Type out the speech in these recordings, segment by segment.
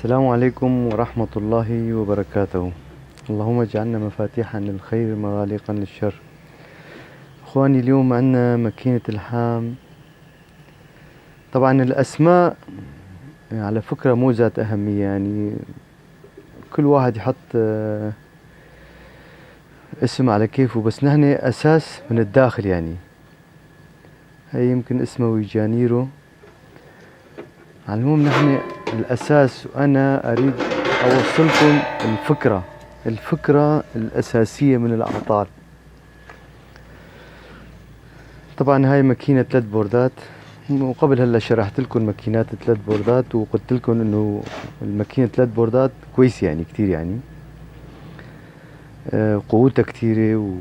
السلام عليكم ورحمة الله وبركاته. اللهم اجعلنا مفاتيحا للخير مغاليقا للشر. اخواني، اليوم عندنا ماكينة الحام. طبعا الاسماء على فكرة مو ذات اهمية، يعني كل واحد يحط اسم على كيفه، بس نحن اساس من الداخل. يعني هي يمكن اسمه ويجانيرو. على العموم نحن الاساس، وانا اريد اوصلكم الفكرة الاساسية من الاعطال. طبعا هاي ماكينة 3 بوردات، وقبل هلا شرحت لكم ماكينات 3 بوردات، وقلت لكم انه الماكينة 3 بوردات كويس، يعني كتير، يعني قوتها كتيرة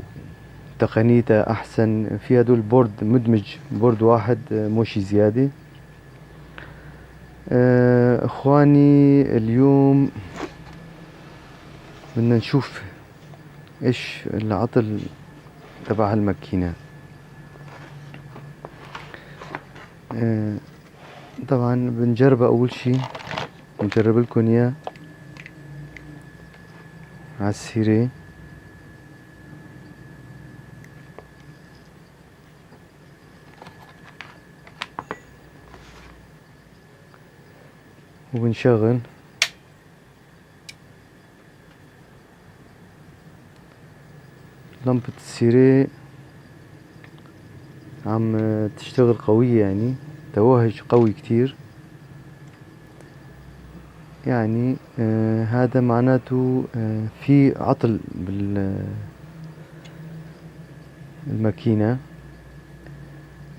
وتقنيتها احسن. في هدول بورد مدمج، بورد واحد، مو شي زيادة. اخواني، اليوم بدنا نشوف ايش العطل تبع هالماكينة. طبعا بنجربها اول شي، بنجرب لكم اياه على السيرة. وبنشغل لمبة السيرة، عم تشتغل قوية، يعني توهج قوي كتير. يعني هذا معناته في عطل بالماكينة.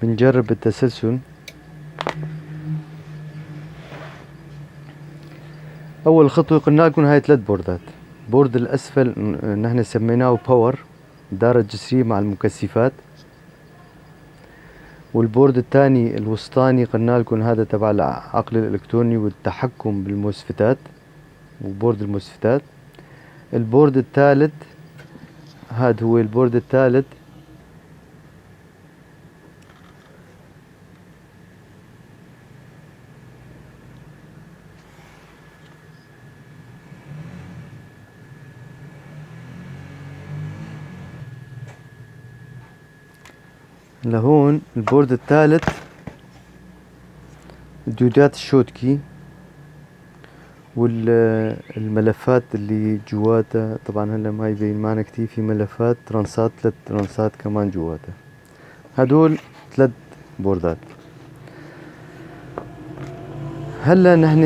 بنجرب التسلسل. أول خطوة قلنا لكم هاي 3 بوردات. بورد الأسفل نحن سميناه باور، دارة جسرية مع المكثفات. والبورد الثاني الوسطاني قلنا لكم هذا تبع العقل الإلكتروني والتحكم بالموسفتات، وبورد الموسفتات. البورد الثالث، هذا هو البورد الثالث. لهون البورد الثالث ديودات الشوتكي والملفات اللي جواتها. طبعا هلا ما يبين معنا كتير، في ملفات ترانسات، 3 ترانسات كمان جواتها. هدول 3 بوردات. هلا نحن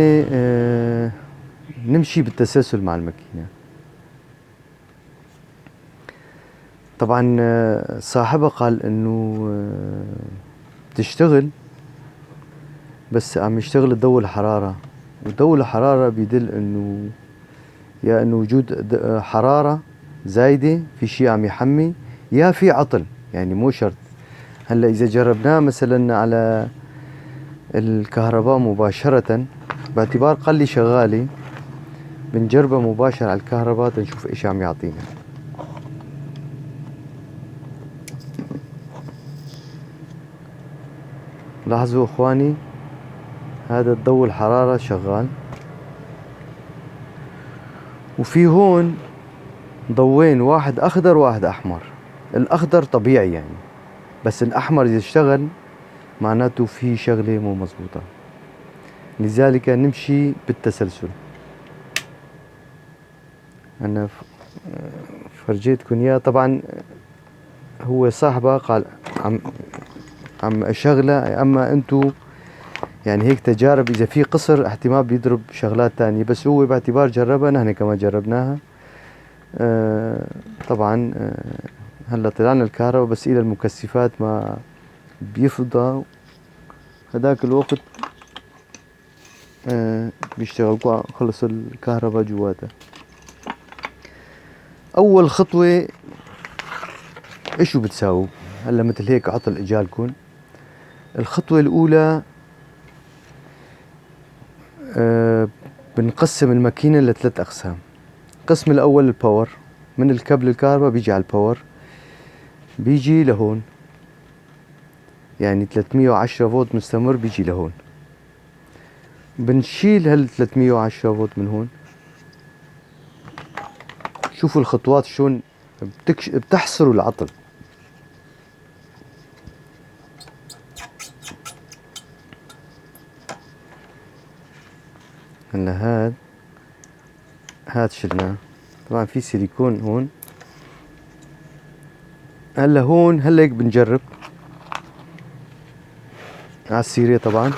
نمشي بالتسلسل مع الماكينة. طبعا صاحبها قال انه بتشتغل، بس عم يشتغل الضوء الحرارة، وضوء الحرارة بيدل انه يا انه وجود حرارة زايدة، في شي عم يحمي، يا في عطل، يعني مو شرط. هلا اذا جربناه مثلا على الكهرباء مباشرة، باعتبار قلي شغالة، بنجربها مباشرة على الكهرباء تنشوف ايش عم يعطينا. لاحظوا اخواني، هذا الضوء الحرارة شغال، وفي هون ضوين، واحد اخضر واحد احمر. الاخضر طبيعي يعني، بس الاحمر اذا اشتغل معناته في شغلة مو مزبوطة. لذلك نمشي بالتسلسل. انا فرجيتكم اياه. طبعا هو صاحبه قال عم اشغله، اما انتو يعني هيك تجارب، اذا في قصر احتمال بيضرب شغلات تانية، بس هو باعتبار جربها، نحن كمان جربناها. طبعا هلا طلعنا الكهرباء، بس الى المكثفات ما بيفضى. هداك الوقت بيشتغل، خلص الكهرباء جواته. اول خطوة ايشو بتساووا؟ هلا مثل هيك عطل اجالكم. الخطوة الاولى بنقسم الماكينة ل3 اقسام. القسم الاول الباور، من الكابل الكهرباء بيجي على الباور، بيجي لهون، يعني 310 فولت مستمر بيجي لهون. بنشيل هال 310 فولت من هون. شوفوا الخطوات شلون بتحصروا العطل. هلا هاد شلناه. طبعا في سيليكون هون. هلا هون هيك بنجرب على السيرة طبعا.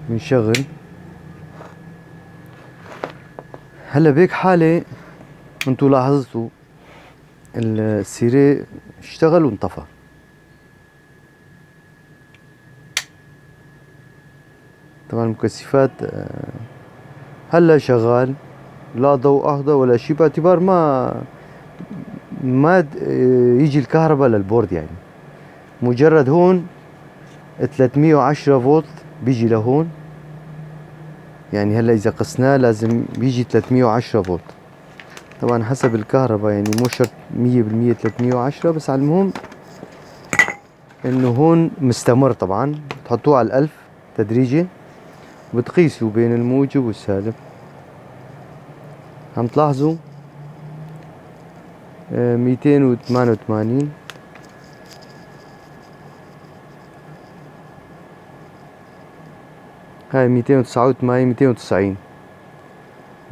بنشغل. هلا بهيك حالة انتو لاحظتوا السيرة اشتغل وانطفى. طبعا المكثفات هلا شغال، لا ضوء اخضر ولا شيء، باعتبار ما يجي الكهرباء للبورد. يعني مجرد هون 310 فولت بيجي لهون. يعني هلا اذا قسناه لازم بيجي 310 فولت. طبعا حسب الكهرباء، يعني مو شرط 100% 310، بس على المهم انه هون مستمر. طبعا تحطوه على 1000 تدريجي وبتقيسوا بين الموجب والسالب. عم تلاحظوا 288. هاي 289 290.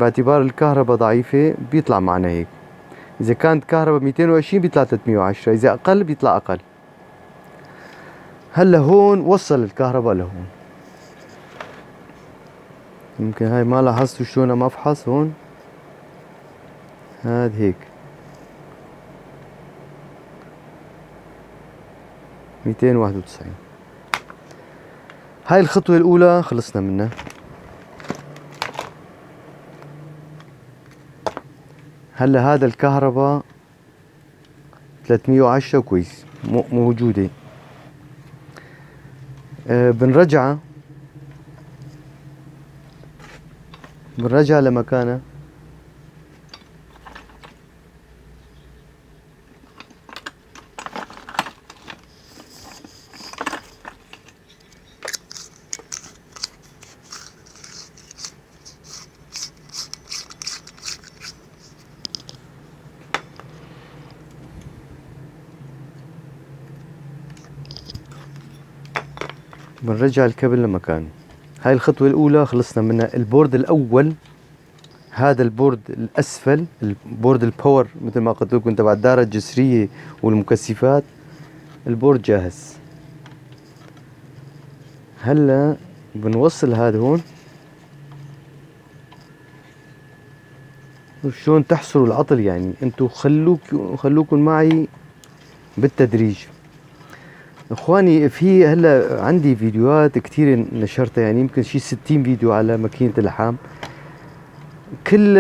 باعتبار الكهرباء ضعيفة بيطلع معنا هيك. إذا كانت كهرباء 220 بيطلع 310، إذا أقل بيطلع أقل. هلا هون وصل الكهرباء لهون. يمكن هاي ما لاحظتوا شلون عم أفحص هون. هاد هيك 291. هاي الخطوة الأولى خلصنا منها. هلا هذا الكهرباء 310 كويس موجودة. بنرجعها لمكانها. بنرجع الكابل لمكانه. هاي الخطوة الأولى خلصنا منها. البورد الأول، هذا البورد الأسفل، البورد الباور مثل ما قلت لكم تبع الدارة الجسرية والمكثفات، البورد جاهز. هلا بنوصل هذا هون. وشون تحصروا العطل، يعني انتو خلوكم معي بالتدريج. اخواني في هلا عندي فيديوهات كتير نشرتها، يعني يمكن شي 60 فيديو على ماكينة اللحام. كل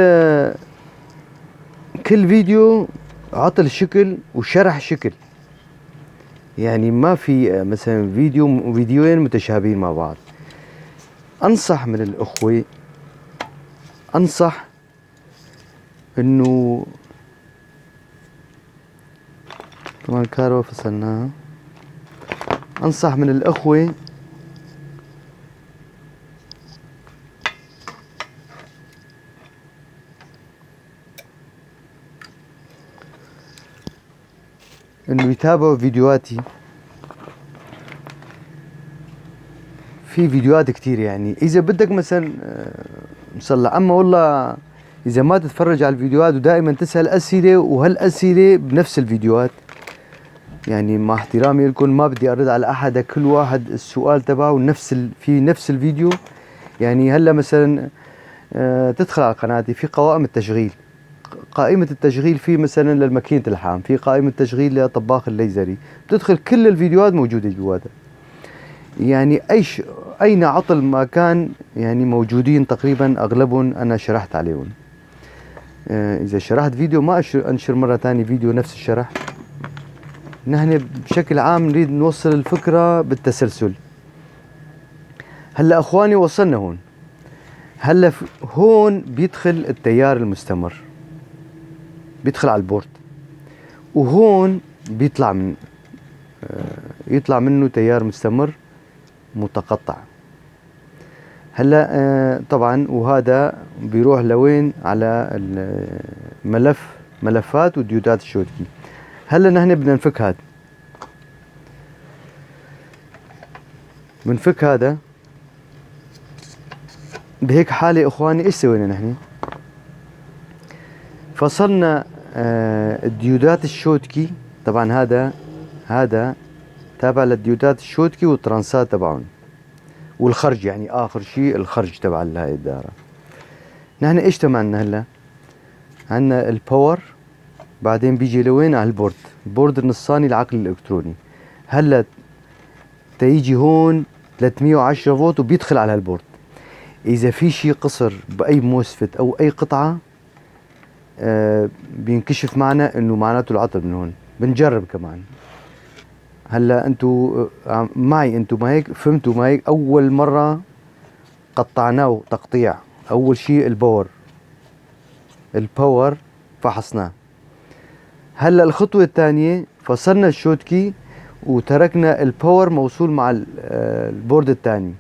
فيديو عطل شكل وشرح شكل. يعني ما في مثلا فيديوين متشابهين مع بعض. انصح من الاخوة، انصح انه طبعا الكهرباء فصلناها. انصح من الاخوة انه يتابعوا فيديوهاتي. في فيديوهات كتير، يعني اذا بدك مثلا مصلح. اما والله اذا ما تتفرج على الفيديوهات ودائما تسأل اسئلة، وهالاسئلة بنفس الفيديوهات، يعني مع احترامي لكم ما بدي ارد على احد، كل واحد السؤال تبعه في نفس الفيديو. يعني هلا مثلا تدخل على قناتي في قوائم التشغيل. قائمة التشغيل في مثلا للماكينة اللحام، في قائمة تشغيل لطباخ الليزري، بتدخل كل الفيديوهات موجودة جواتها. يعني اين عطل ما كان، يعني موجودين تقريبا اغلبهم انا شرحت عليهم. اذا شرحت فيديو ما انشر مرة ثانية فيديو نفس الشرح. نحن بشكل عام نريد نوصل الفكرة بالتسلسل. هلا اخواني وصلنا هون. هلا هون بيدخل التيار المستمر، بيدخل على البورد. وهون بيطلع يطلع منه تيار مستمر متقطع. هلا طبعا وهذا بيروح لوين؟ على ملفات وديودات الشوتكي. هلا نحن بدنا نفك هذا، بنفك هذا. بهيك حالة اخواني ايش سوينا نحن؟ فصلنا الديودات الشوتكي. طبعا هذا تابع للديودات الشوتكي والترانسات تبعهم والخرج، يعني اخر شيء الخرج تبع هاي الدائرة. نحن ايش تمعنا هلا؟ عندنا الباور، بعدين بيجي لوين؟ على البورد النصاني العقل الالكتروني. هلا تيجي هون 310 فولت وبيدخل على هالبورد. اذا في شيء قصر باي موسفت او اي قطعة بينكشف معنا انه معناته العطل من هون. بنجرب كمان. هلا انتو معي، انتو ما هيك فهمتوا ما هيك؟ اول مرة قطعناه تقطيع. اول شيء الباور فحصناه. هلا الخطوة الثانية فصلنا الشوتكي وتركنا الباور موصول مع البورد الثاني.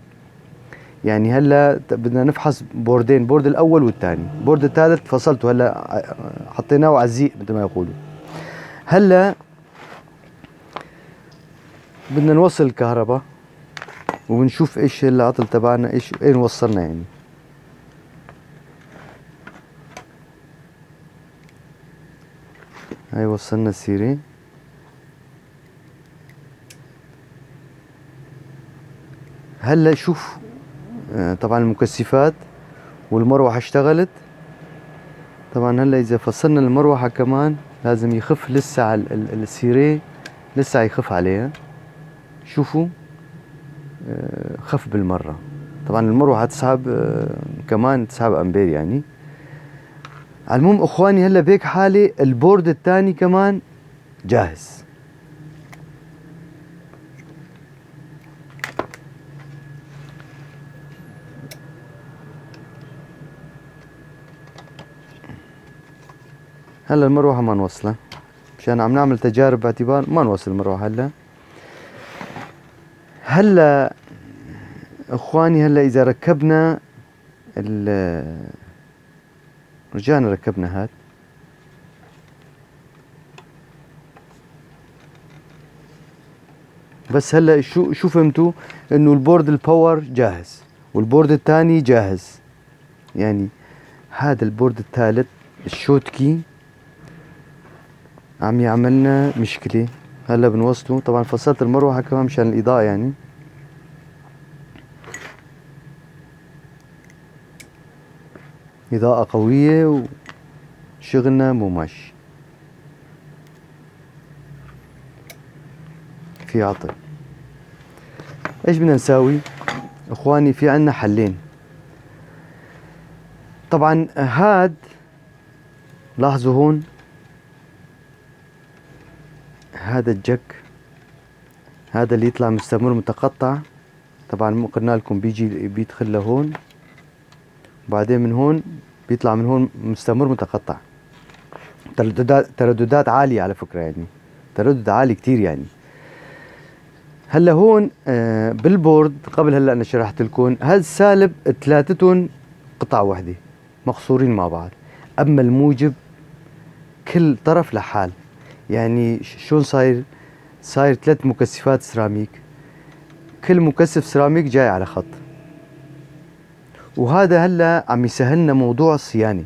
يعني هلا بدنا نفحص بوردين، بورد الاول والثاني. البورد الثالث فصلته هلا، حطيناه على الزيق مثل ما يقولوا. هلا بدنا نوصل الكهرباء وبنشوف ايش العطل تبعنا، ايش اين وصلنا يعني. هاي وصلنا السيرة. هلا شوف طبعا المكثفات والمروحة اشتغلت. طبعا هلا اذا فصلنا المروحة كمان لازم يخف لسه على السيرة، لسه يخف عليها. شوفوا خف بالمرة. طبعا المروحة تسحب كمان تسحب امبير يعني. على المهم اخواني هلا بهيك حالة البورد الثاني كمان جاهز. هلا المروحة ما نوصلها مشان عم نعمل تجارب باعتبار ما نوصل المروحة هلا اخواني. هلا اذا ركبنا رجعنا ركبنا هاد، بس هلا شو فهمتوا؟ انه البورد الباور جاهز والبورد الثاني جاهز. يعني هذا البورد الثالث الشوتكي عم يعملنا مشكلة. هلا بنوصله. طبعا فصلت المروحة كمان مشان الإضاءة يعني. إضاءة قوية وشغلنا مو ماشي، في عطل. ايش بدنا نساوي اخواني؟ في عنا حلين. طبعا هاد لاحظوا هون هذا الجك، هذا اللي يطلع مستمر متقطع. طبعا قلنا لكم بيجي بيدخل لهون، وبعدين من هون بيطلع من هون مستمر متقطع. ترددات عالية على فكرة يعني، تردد عالي كتير يعني. هلا هون بالبورد قبل هلا انا شرحت لكم هذا السالب ثلاثتهم قطعة واحدة مقصورين مع بعض. اما الموجب كل طرف لحال. يعني شلون صاير 3 مكثفات سيراميك، كل مكثف سيراميك جاي على خط. وهذا هلا عم يسهلنا موضوع الصيانة.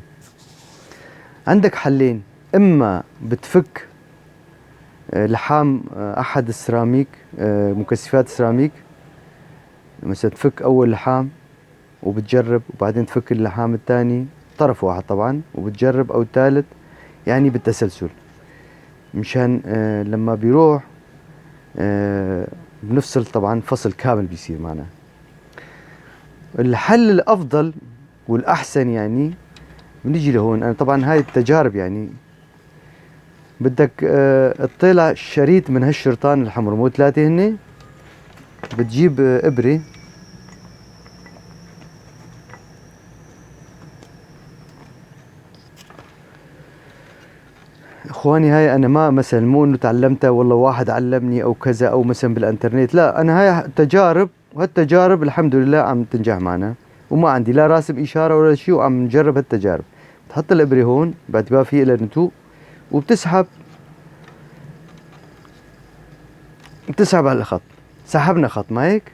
عندك حلين: اما بتفك لحام احد السيراميك، مكثفات السيراميك، مثلا تفك اول لحام وبتجرب، وبعدين تفك اللحام الثاني طرف واحد طبعا وبتجرب، او الثالث، يعني بالتسلسل مشان لما بيروح بنفصل طبعا فصل كامل بيصير معنا. الحل الافضل والاحسن يعني بنيجي لهون. انا طبعا هاي التجارب يعني بدك تطلع شريط من هالشرطان الحمر، مو 3 هن. بتجيب ابرة اخواني هاي انا ما مثلا مو انه تعلمتها والله واحد علمني او كذا او مثلا بالانترنت، لا انا هاي تجارب، وهالتجارب الحمد لله عم تنجح معنا، وما عندي لا راسم اشاره ولا شيء، وعم نجرب هالتجارب. بتحط الابره هون باعتبار في لها نتوء، وبتسحب على الخط. سحبنا خط ما هيك.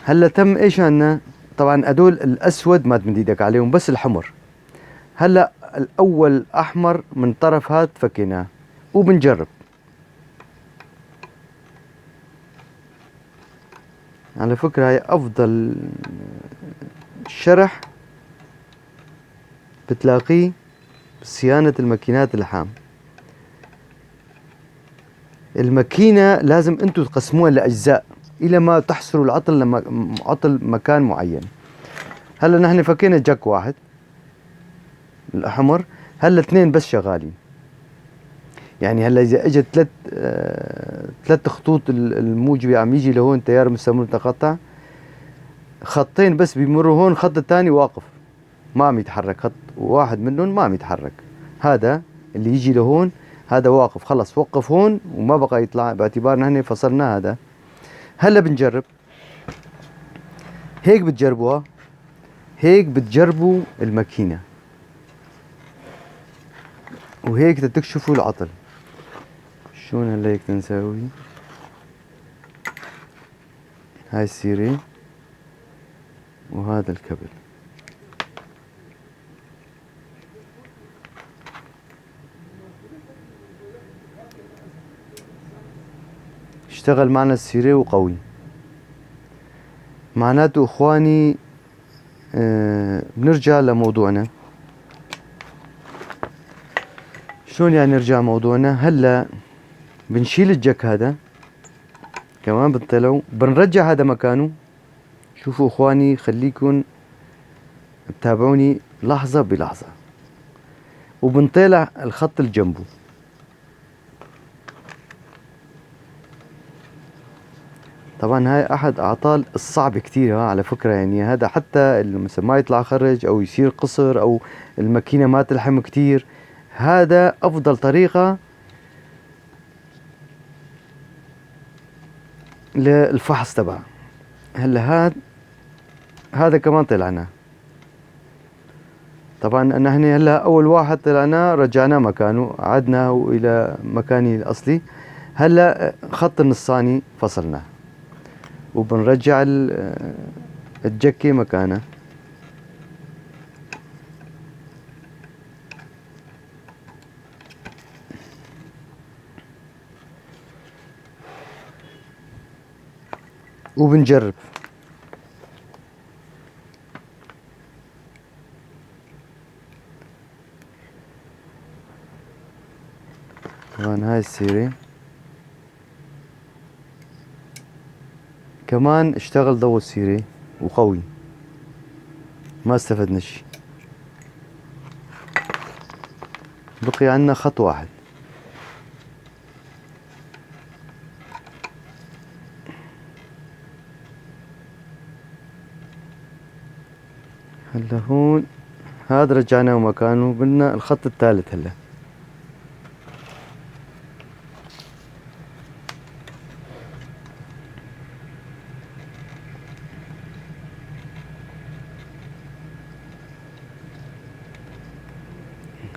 هلا تم ايش عنا؟ طبعا هدول الاسود ما تمد ايدك عليهم، بس الحمر. هلا الاول احمر من طرف هاد فكيناه وبنجرب. على فكرة هاي افضل شرح بتلاقيه بصيانة الماكينات اللحام. الماكينة لازم انتو تقسموها لاجزاء الى ما تحصروا العطل لما عطل مكان معين. هلا نحن فكينا جاك واحد الاحمر، هلا اثنين بس شغالين. يعني هلا اذا اجت ثلاث خطوط الموجبة عم يجي لهون تيار مستمر متقطع، خطين بس بيمروا هون، خط الثاني واقف ما عم يتحرك، خط واحد منهم ما عم يتحرك. هذا اللي يجي لهون هذا واقف، خلص وقف هون وما بقى يطلع، باعتبار نحن فصلنا هذا. هلا بنجرب. هيك بتجربوها، هيك بتجربوا الماكينة، وهيك تكشفوا العطل. شلون هلا هيك نسوي؟ هاي السيرة وهذا الكبل. اشتغل معنا السيرة وقوي. معناته اخواني بنرجع لموضوعنا. شلون يعني نرجع موضوعنا؟ هلا بنشيل الجك هذا كمان، بنطلعه بنرجع هذا مكانه. شوفوا اخواني، خليكن تتابعوني لحظة بلحظة. وبنطلع الخط اللي جنبه. طبعا هاي احد اعطال الصعب كتير على فكرة. يعني هذا حتى اللي مثلا ما يطلع خرج او يصير قصر او الماكينة ما تلحم كتير، هذا افضل طريقة للفحص تبعه. هلا هذا كمان طلعناه. طبعا نحن هلا اول واحد طلعناه رجعناه مكانه، عدناه الى مكانه الاصلي. هلا خط النصاني فصلناه وبنرجع الجكة مكانه. وبنجرب. طبعا هاي السيرة كمان اشتغل ضوء السيرة وقوي، ما استفدنا شي. بقي عنا خط واحد. هلا هون هذا رجعناه مكانه، بدنا الخط الثالث.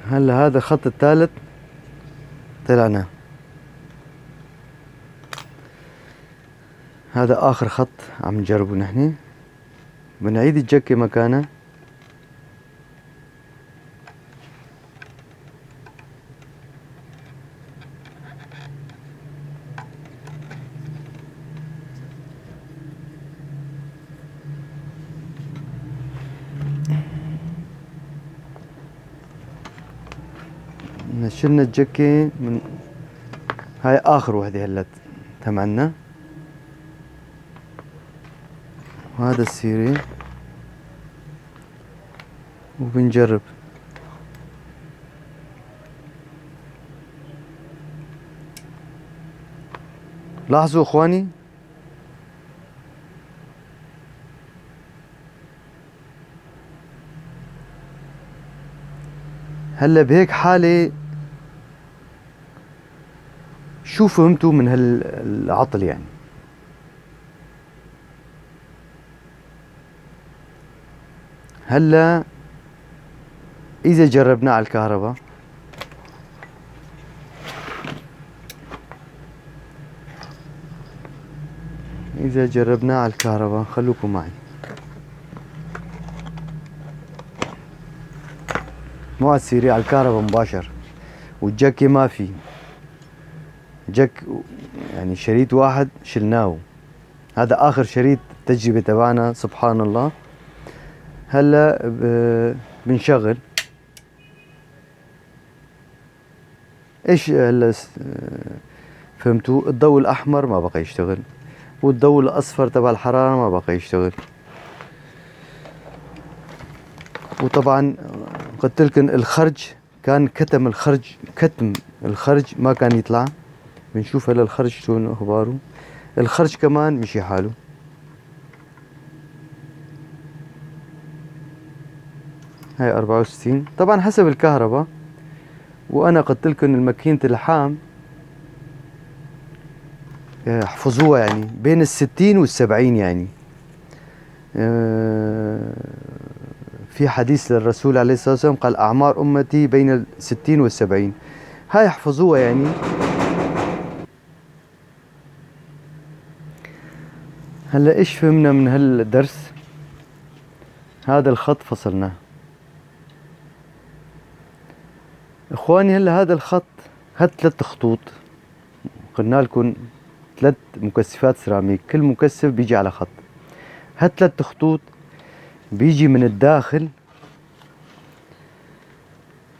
هلا هذا الخط الثالث طلعناه. هذا اخر خط عم نجربه نحن. بنعيد الجكة مكانها. شلنا الجكة من هاي اخر وحدة هلا تمعنا. وهذا السيرة وبنجرب. لاحظوا اخواني، هلا بهيك حالة شو فهمتوا من هالعطل يعني؟ هلا اذا جربناه على الكهرباء، خلوكم معي، مو على السريع، على الكهرباء مباشر، والجاكي ما في جاك، يعني شريط واحد شلناه، هذا اخر شريط تجربة تبعنا سبحان الله. هلا بنشغل، ايش هلا فهمتوا؟ الضوء الاحمر ما بقى يشتغل، والضوء الاصفر تبع الحرارة ما بقى يشتغل. وطبعا قلت لكم الخرج كان كتم الخرج ما كان يطلع. بنشوف هلا الخرج شلون اخباره، الخرج كمان مشي حاله. هاي 64 طبعا حسب الكهرباء. وانا قلت لكم الماكينة اللحام احفظوها يعني بين الستين والسبعين يعني. في حديث للرسول عليه الصلاة والسلام قال أعمار أمتي بين الستين والسبعين، هاي احفظوها يعني. هلا ايش فهمنا من هالدرس؟ هذا الخط فصلناه اخواني. هلا هذا الخط، هاد 3 خطوط، قلنا لكم 3 مكثفات سيراميك، كل مكثف بيجي على خط. هاد 3 خطوط بيجي من الداخل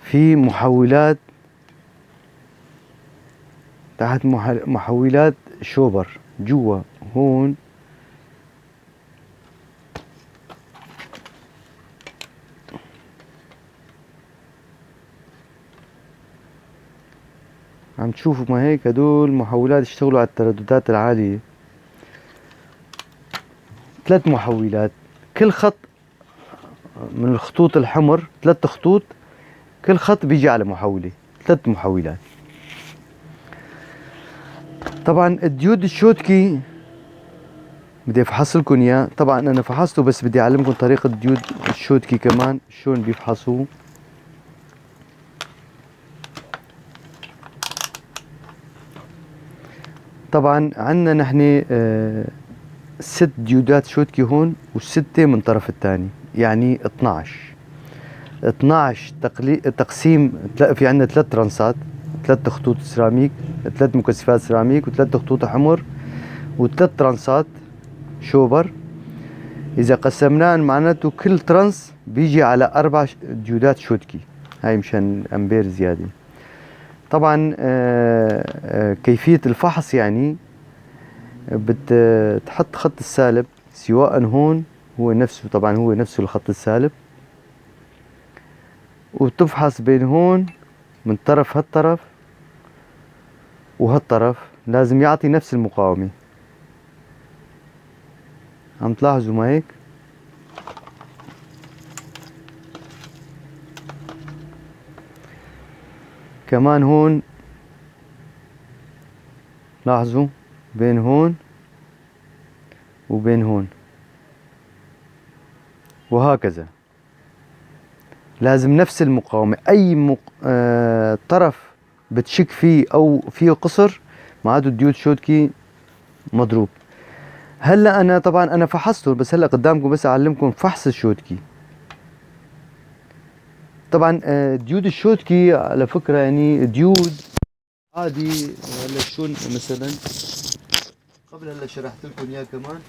في محولات، تحت محولات شوبر جوا هون. عم تشوفوا ما هيك، هدول محولات يشتغلوا على الترددات العالية. 3 محولات، كل خط من الخطوط الحمر، 3 خطوط، كل خط بيجي على محولة، 3 محولات. طبعا الديود الشوتكي بدي افحص لكم اياه، طبعا انا فحصته بس بدي اعلمكم طريقة الديود الشوتكي كمان شلون بيفحصوه. طبعا عندنا نحن 6 ديودات شوتكي هون، و6 من طرف الثاني، يعني 12 تقسيم. في عندنا 3 ترانسات، 3 خطوط سيراميك، 3 مكثفات سيراميك، و3 خطوط حمر، و3 ترانسات شوبر. اذا قسمناه معناته كل ترانس بيجي على 4 ديودات شوتكي، هاي مشان امبير زيادة. طبعا كيفية الفحص يعني بتحط خط السالب سواء هون، هو نفسه، طبعا هو نفسه الخط السالب، وتفحص بين هون من طرف هالطرف وهالطرف، لازم يعطي نفس المقاومة. عم تلاحظوا ما هيك؟ كمان هون لاحظوا بين هون وبين هون، وهكذا لازم نفس المقاومة. أي طرف بتشك فيه أو فيه قصر معناته الديود شوتكي مضروب. هلا أنا طبعا أنا فحصته، بس هلا قدامكم بس أعلمكم فحص الشوتكي. طبعا ديود الشوتكي على فكرة يعني ديود عادي. هلا شلون مثلا قبل هلا شرحت لكم إياه كمان.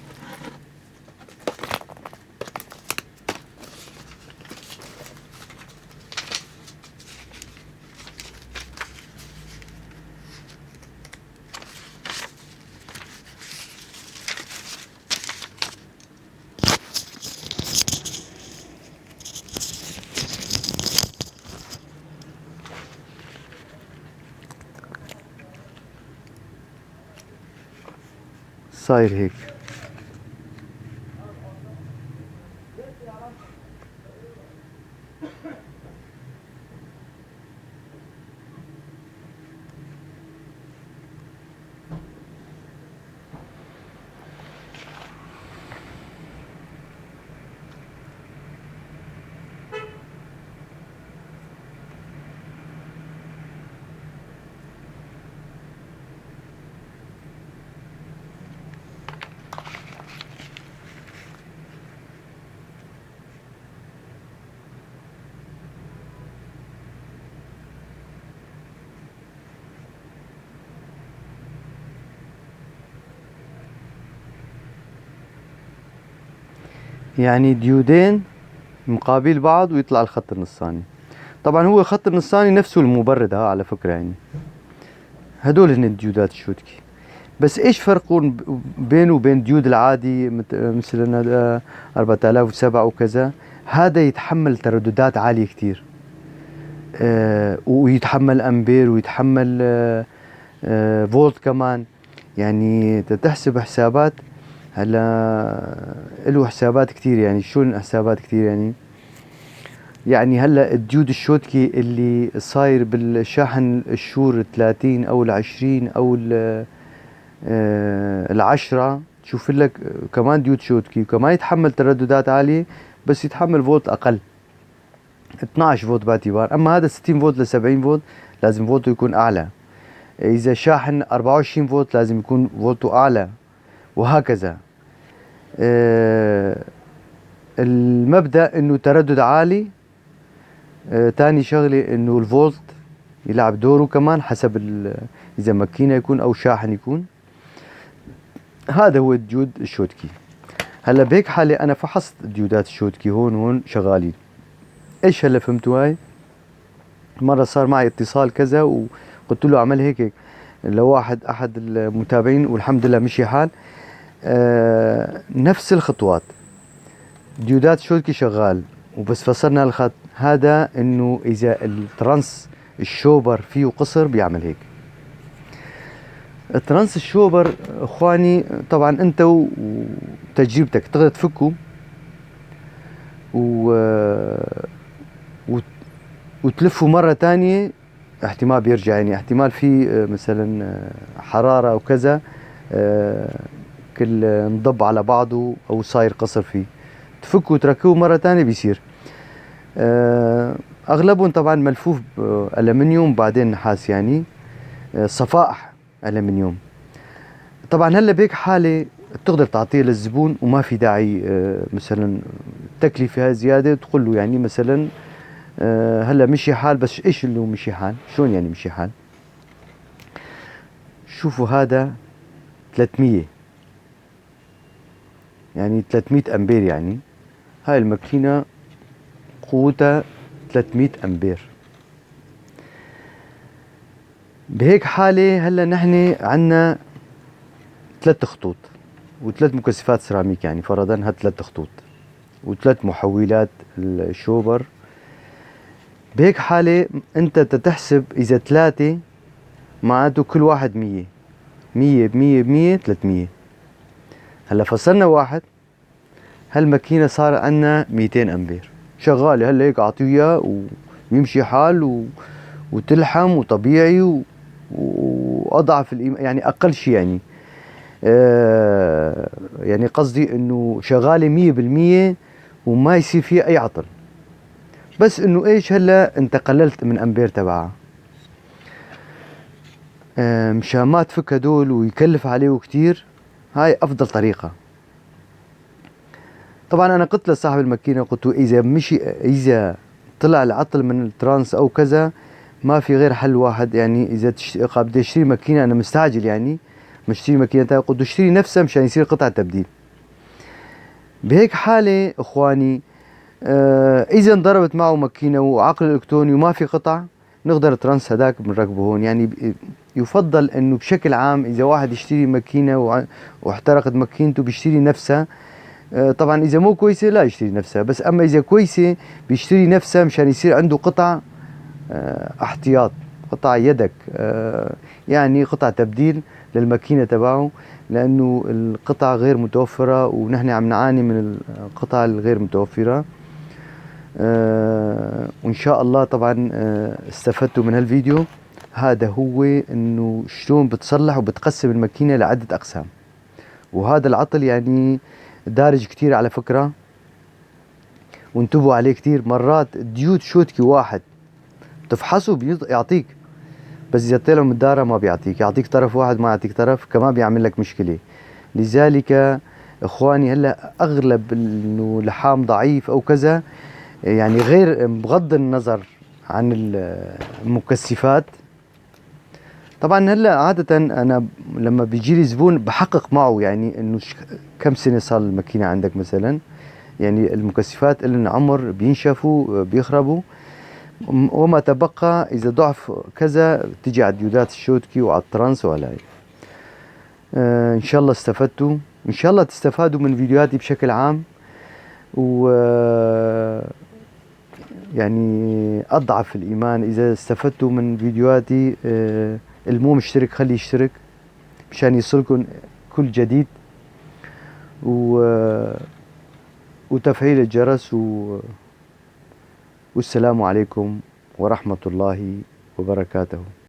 صاير هيك. يعني ديودين مقابل بعض ويطلع الخط النصاني. طبعا هو الخط النصاني نفسه المبرد على فكرة، يعني هدول هن الديودات الشوتكي. بس ايش فرقون بينه وبين الديود العادي مثل هذا 4007 وكذا؟ هذا يتحمل ترددات عالية كتير، ويتحمل امبير، ويتحمل فولت كمان. يعني تحسب حسابات، هلا له حسابات كتير. يعني شو حسابات كتير؟ يعني هلا الديود الشوتكي اللي صاير بالشاحن الشور 30 او 20 او ال10، تشوف لك كمان ديود شوتكي وكمان يتحمل ترددات عالية، بس يتحمل فولت اقل، 12 فولت باعتبار. اما هذا 60 فولت ل 70 فولت لازم فولته يكون اعلى. اذا شاحن 24 فولت لازم يكون فولته اعلى، وهكذا. المبدأ انه تردد عالي. تاني شغلة انه الفولت يلعب دوره كمان حسب اذا ماكينة يكون او شاحن يكون. هذا هو الديود الشوتكي. هلا بهيك حالة انا فحصت ديودات الشوتكي هون شغالين. ايش هلا فهمتوا؟ هاي مرة صار معي اتصال كذا وقلت له اعمل هيك لو احد المتابعين، والحمد لله مشي حال. نفس الخطوات، ديودات شوتكي شغال، وبس فصلنا الخط. هذا انه اذا الترانس الشوبر فيه قصر بيعمل هيك. الترانس الشوبر اخواني طبعا انت وتجربتك تقدر تفكه و... وتلفه مرة تانية، احتمال بيرجع. يعني احتمال في مثلا حرارة او كذا، كل انضب على بعضه او صاير قصر فيه، تفكه وتركبه مرة تانية بيصير. اغلبهم طبعا ملفوف بالمنيوم بعدين نحاس، يعني صفائح الومنيوم. طبعا هلا بهيك حالة بتقدر تعطيه للزبون وما في داعي مثلا التكلفة هاي زيادة تقول له. يعني مثلا هلا مشي حال، بس ايش اللي هو مشي حال؟ شلون يعني مشي حال؟ شوفوا هذا 300، يعني 300 امبير. يعني هاي الماكينة قوتها 300 امبير. بهيك حالة هلا نحن عنا 3 خطوط و3 مكثفات سيراميك. يعني فرضا هاد 3 خطوط و3 محولات الشوبر. بهيك حالة انت تتحسب اذا 3 معناته كل واحد 100، 100 ب100 ب100 300. هلا فصلنا واحد، هالماكينة صار عنا 200 امبير شغالة. هلا هيك اعطيه اياه ويمشي حال وتلحم وطبيعي واضعف يعني اقل شيء. يعني يعني قصدي انه شغالة 100% وما يصير فيها اي عطل. بس انه ايش، هلا انت قللت من امبير تبعها. مشان ما تفك هدول ويكلف عليه كتير، هاي افضل طريقة. طبعا انا قلت لصاحب الماكينة، قلت له اذا طلع العطل من الترانس او كذا ما في غير حل واحد. يعني اذا بدي اشتري ماكينة، انا مستعجل يعني مشتري ماكينة تانية، قلت له اشتري نفسها مشان يصير قطع تبديل. بهيك حالة اخواني اذا انضربت معه ماكينة وعقل الكتروني وما في قطع، نقدر الترانس هداك بنركبه هون. يعني يفضل انه بشكل عام اذا واحد يشتري ماكينة واحترقت ماكينته بيشتري نفسها. طبعا اذا مو كويسة لا يشتري نفسها، بس اما اذا كويسة بيشتري نفسها مشان يصير عنده قطع احتياط، قطع يدك، يعني قطع تبديل للماكينة تبعه، لانه القطع غير متوفرة ونحن عم نعاني من القطع الغير متوفرة. وان شاء الله طبعا استفدتوا من هالفيديو. هذا هو انه شلون بتصلح وبتقسم الماكينة لعدة اقسام. وهذا العطل يعني دارج كتير على فكرة، وانتبهوا عليه كتير. مرات ديود شوتكي واحد تفحصه يعطيك، بس اذا طلع متدارى ما بيعطيك، يعطيك طرف واحد ما يعطيك طرف، كمان بيعمل لك مشكلة. لذلك اخواني هلا اغلب انه لحام ضعيف او كذا، يعني غير بغض النظر عن المكثفات. طبعا هلا عادة انا لما بيجي لي زبون بحقق معه، يعني انه كم سنة صار الماكينة عندك مثلا، يعني المكثفات اللي عمر بينشفوا بيخربوا، وما تبقى إذا ضعف كذا تجي على الديودات الشوتكي وعلى الترانس وعلى هاي. إن شاء الله استفدتوا، إن شاء الله تستفادوا من فيديوهاتي بشكل عام. و يعني أضعف الإيمان إذا استفدتوا من فيديوهاتي، المو مشترك خليه يشترك مشان يصلكم كل جديد، وتفعيل الجرس. والسلام عليكم ورحمة الله وبركاته.